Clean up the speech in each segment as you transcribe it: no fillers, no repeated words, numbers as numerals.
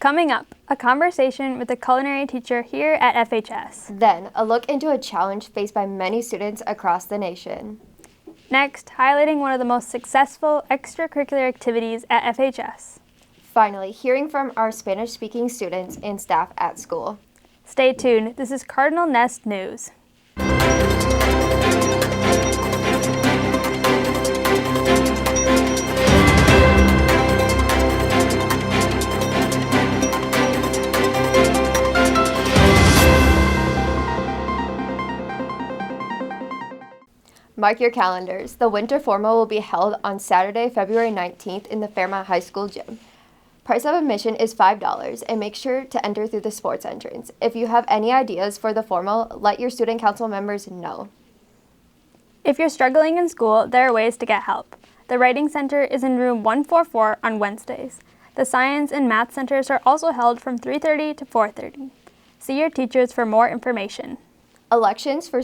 Coming up, a conversation with a culinary teacher here at FHS. Then, a look into a challenge faced by many students across the nation. Next, highlighting one of the most successful extracurricular activities at FHS. Finally, hearing from our Spanish-speaking students and staff at school. Stay tuned. This is Cardinal Nest News. Mark your calendars. The winter formal will be held on Saturday, February 19th in the Fairmont High School gym. Price of admission is $5, and make sure to enter through the sports entrance. If you have any ideas for the formal, let your student council members know. If you're struggling in school, there are ways to get help. The Writing Center is in room 144 on Wednesdays. The Science and Math Centers are also held from 3:30 to 4:30. See your teachers for more information. Elections for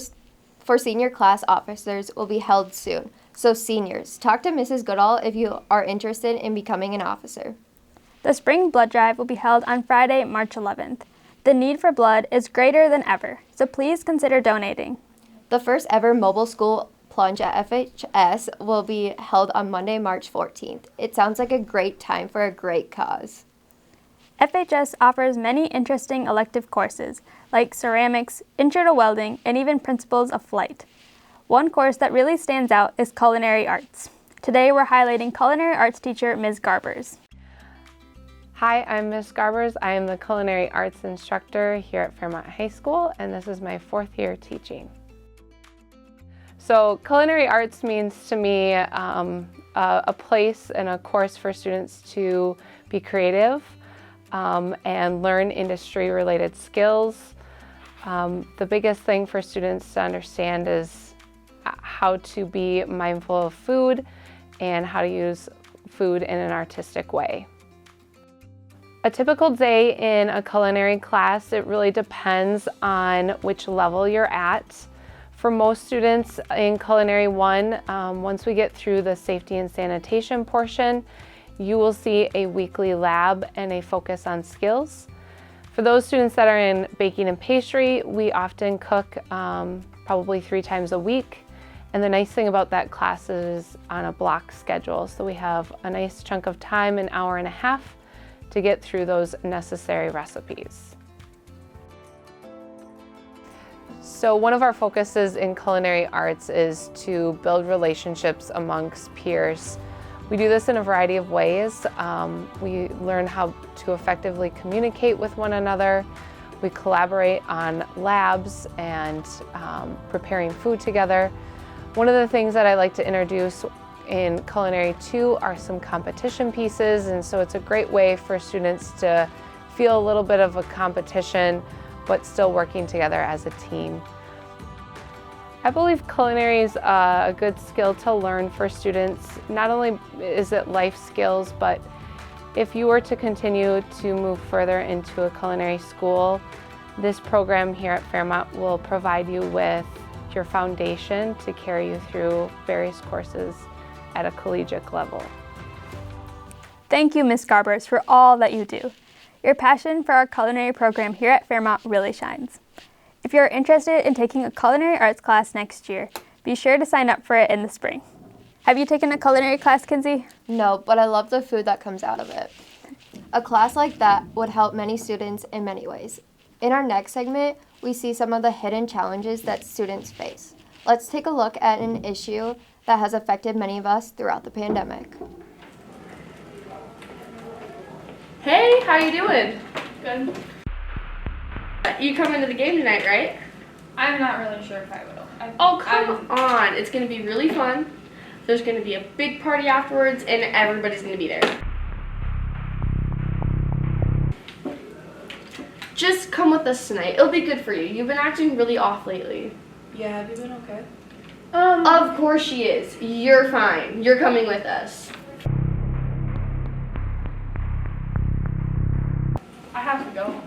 senior class officers will be held soon. So seniors, talk to Mrs. Goodall if you are interested in becoming an officer. The Spring Blood Drive will be held on Friday, March 11th. The need for blood is greater than ever, so please consider donating. The first ever mobile school plunge at FHS will be held on Monday, March 14th. It sounds like a great time for a great cause. FHS offers many interesting elective courses, like ceramics, intro to welding, and even principles of flight. One course that really stands out is culinary arts. Today we're highlighting culinary arts teacher Ms. Garbers. Hi, I'm Ms. Garbers. I am the culinary arts instructor here at Fairmont High School, and this is my 4th year teaching. So culinary arts means to me a place and a course for students to be creative, and learn industry-related skills. The biggest thing for students to understand is how to be mindful of food and how to use food in an artistic way. A typical day in a culinary class, it really depends on which level you're at. For most students in Culinary 1, once we get through the safety and sanitation portion, you will see a weekly lab and a focus on skills. For those students that are in baking and pastry, we often cook probably 3 times a week. And the nice thing about that class is on a block schedule. So we have a nice chunk of time, an hour and a half, to get through those necessary recipes. So one of our focuses in culinary arts is to build relationships amongst peers. We do this in a variety of ways. We learn how to effectively communicate with one another. We collaborate on labs and preparing food together. One of the things that I like to introduce in Culinary 2 are some competition pieces, and so it's a great way for students to feel a little bit of a competition, but still working together as a team. I believe culinary is a good skill to learn for students. Not only is it life skills, but if you were to continue to move further into a culinary school, this program here at Fairmont will provide you with your foundation to carry you through various courses at a collegiate level. Thank you, Ms. Garbers, for all that you do. Your passion for our culinary program here at Fairmont really shines. If you're interested in taking a culinary arts class next year, be sure to sign up for it in the spring. Have you taken a culinary class, Kinsey? No, but I love the food that comes out of it. A class like that would help many students in many ways. In our next segment, we see some of the hidden challenges that students face. Let's take a look at an issue that has affected many of us throughout the pandemic. Hey, how you doing? Good. You coming to the game tonight, right? I'm not really sure if I will. Oh, come on. It's going to be really fun. There's going to be a big party afterwards, and everybody's going to be there. Just come with us tonight. It'll be good for you. You've been acting really off lately. Yeah, have you been okay? Of course she is. You're fine. You're coming with us. I have to go.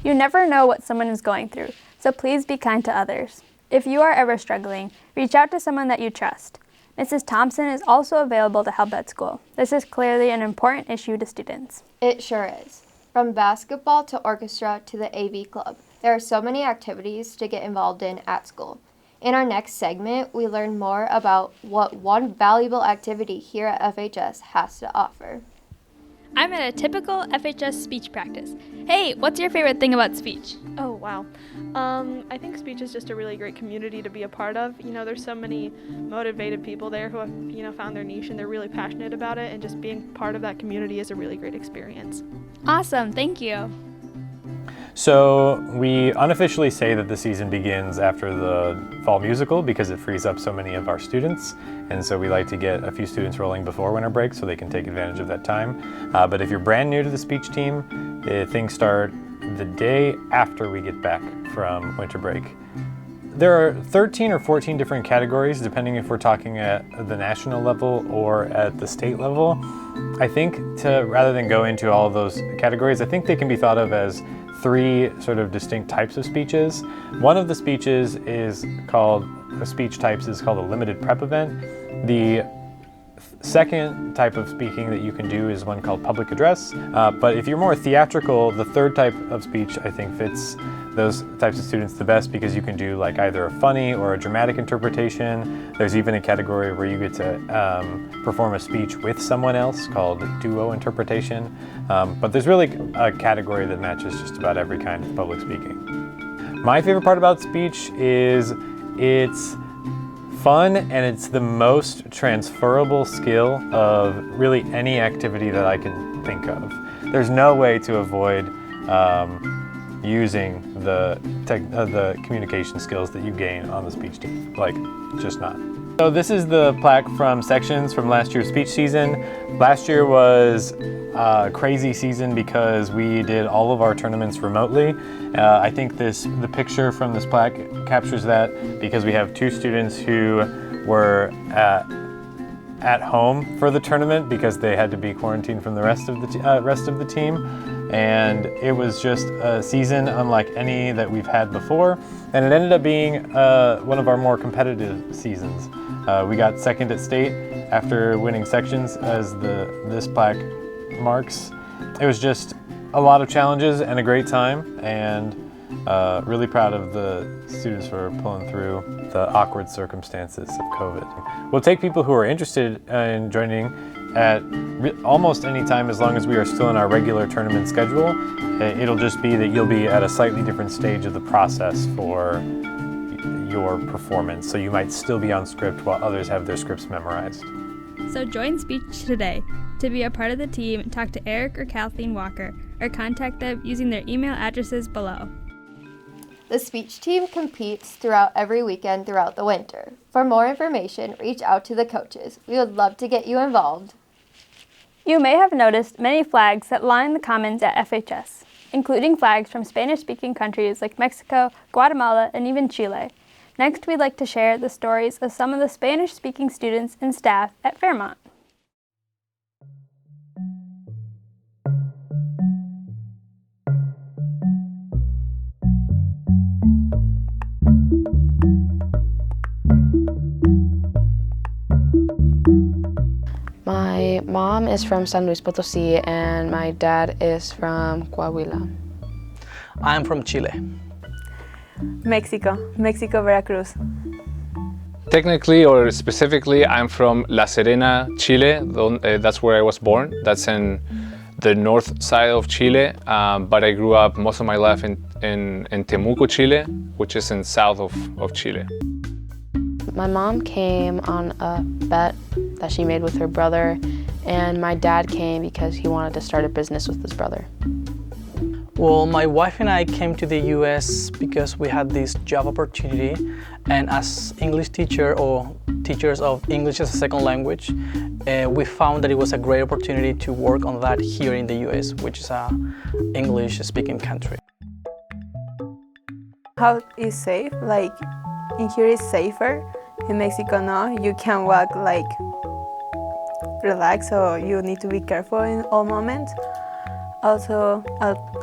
You never know what someone is going through, so please be kind to others. If you are ever struggling, reach out to someone that you trust. Mrs. Thompson is also available to help at school. This is clearly an important issue to students. It sure is. From basketball to orchestra to the AV club, there are so many activities to get involved in at school. In our next segment, we learn more about what one valuable activity here at FHS has to offer. I'm at a typical FHS speech practice. Hey, what's your favorite thing about speech? Oh, wow. I think speech is just a really great community to be a part of. You know, there's so many motivated people there who have, found their niche and they're really passionate about it, and just being part of that community is a really great experience. Awesome, thank you. So we unofficially say that the season begins after the fall musical because it frees up so many of our students, and so we like to get a few students rolling before winter break so they can take advantage of that time. But if you're brand new to the speech team, things start the day after we get back from winter break. There are 13 or 14 different categories depending if we're talking at the national level or at the state level. I think rather than go into all of those categories, I think they can be thought of as 3 sort of distinct types of speeches. One of the speeches is called a limited prep event. The second type of speaking that you can do is one called public address. But if you're more theatrical, the third type of speech I think fits those types of students the best because you can do like either a funny or a dramatic interpretation. There's even a category where you get to perform a speech with someone else called duo interpretation. But there's really a category that matches just about every kind of public speaking. My favorite part about speech is it's fun and it's the most transferable skill of really any activity that I can think of. There's no way to avoid using the communication skills that you gain on the speech team, just not. So this is the plaque from sections from last year's speech season. Last year was a crazy season because we did all of our tournaments remotely. I think the picture from this plaque captures that because we have 2 students who were at home for the tournament because they had to be quarantined from the rest of the team. And it was just a season unlike any that we've had before, and it ended up being one of our more competitive seasons. We got second at state after winning sections, as this plaque marks. It was just a lot of challenges and a great time, and really proud of the students for pulling through the awkward circumstances of COVID. We'll take people who are interested in joining at almost any time as long as we are still in our regular tournament schedule. It'll just be that you'll be at a slightly different stage of the process for your performance, so you might still be on script while others have their scripts memorized. So join speech today. To be a part of the team, talk to Eric or Kathleen Walker, or contact them using their email addresses below. The speech team competes throughout every weekend throughout the winter. For more information, reach out to the coaches. We would love to get you involved. You may have noticed many flags that line the commons at FHS, including flags from Spanish-speaking countries like Mexico, Guatemala, and even Chile. Next, we'd like to share the stories of some of the Spanish-speaking students and staff at Fairmont. My mom is from San Luis Potosí and my dad is from Coahuila. I'm from Chile. Mexico, Veracruz. Technically or specifically, I'm from La Serena, Chile. That's where I was born. That's in the north side of Chile, but I grew up most of my life in Temuco, Chile, which is in south of Chile. My mom came on a bet that she made with her brother, and my dad came because he wanted to start a business with his brother. Well, my wife and I came to the US because we had this job opportunity, and as English teacher or teachers of English as a second language, we found that it was a great opportunity to work on that here in the US, which is an English-speaking country. How is safe? Like, in here is safer. In Mexico, no. You can walk relax, so you need to be careful in all moments. Also,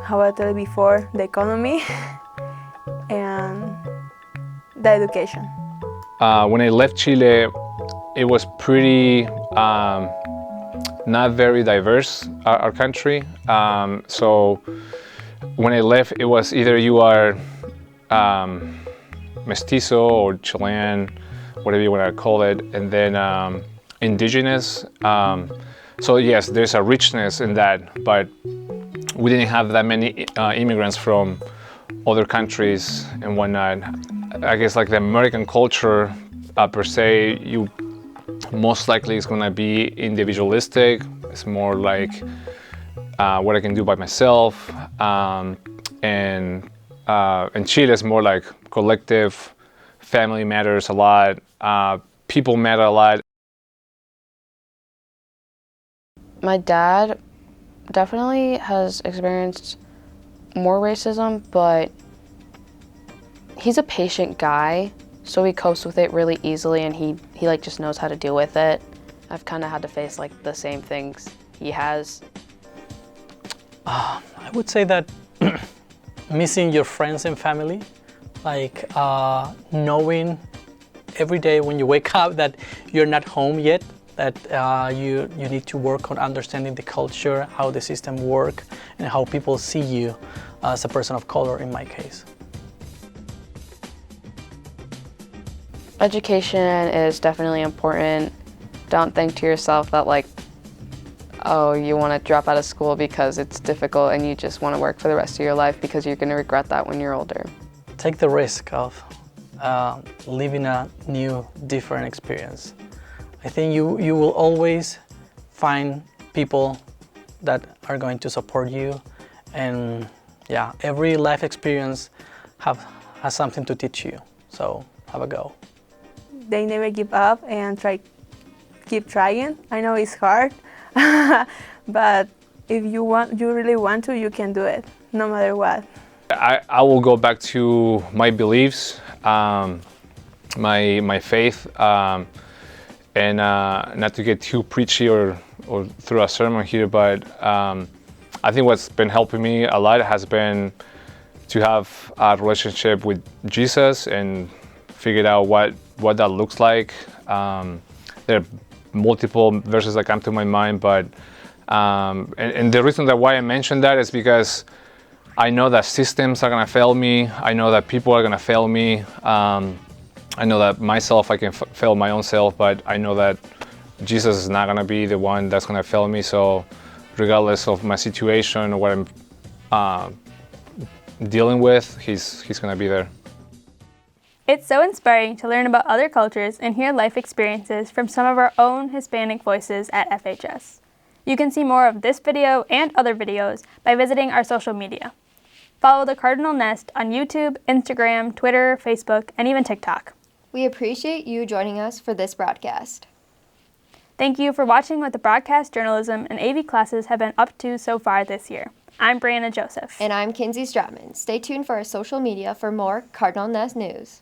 how I told you before, the economy and the education. When I left Chile, it was pretty not very diverse, our country. So when I left, it was either you are mestizo or Chilean, whatever you want to call it, and then indigenous. So yes, there's a richness in that, but we didn't have that many immigrants from other countries and whatnot. I guess like the American culture per se, you most likely is gonna be individualistic. It's more like what I can do by myself, and Chile is more like collective. Family matters a lot. People matter a lot. My dad definitely has experienced more racism, but he's a patient guy, so he copes with it really easily, and he like just knows how to deal with it. I've kind of had to face like the same things he has. I would say that missing your friends and family, like knowing every day when you wake up that you're not home yet, that you need to work on understanding the culture, how the system works, and how people see you as a person of color in my case. Education is definitely important. Don't think to yourself that like, oh, you want to drop out of school because it's difficult and you just want to work for the rest of your life, because you're going to regret that when you're older. Take the risk of living a new, different experience. I think you will always find people that are going to support you, and yeah, every life experience has something to teach you, so have a go. They never give up and keep trying. I know it's hard, but if you really want to, you can do it, no matter what. I will go back to my beliefs, my faith, and not to get too preachy or through a sermon here, but I think what's been helping me a lot has been to have a relationship with Jesus and figure out what that looks like. There are multiple verses that come to my mind, but and the reason that why I mentioned that is because I know that systems are gonna fail me. I know that people are gonna fail me. I know that myself, I can fail my own self, but I know that Jesus is not gonna be the one that's gonna fail me. So regardless of my situation or what I'm dealing with, he's gonna be there. It's so inspiring to learn about other cultures and hear life experiences from some of our own Hispanic voices at FHS. You can see more of this video and other videos by visiting our social media. Follow the Cardinal Nest on YouTube, Instagram, Twitter, Facebook, and even TikTok. We appreciate you joining us for this broadcast. Thank you for watching what the broadcast journalism and AV classes have been up to so far this year. I'm Brianna Joseph. And I'm Kinsey Stratman. Stay tuned for our social media for more Cardinal Nest news.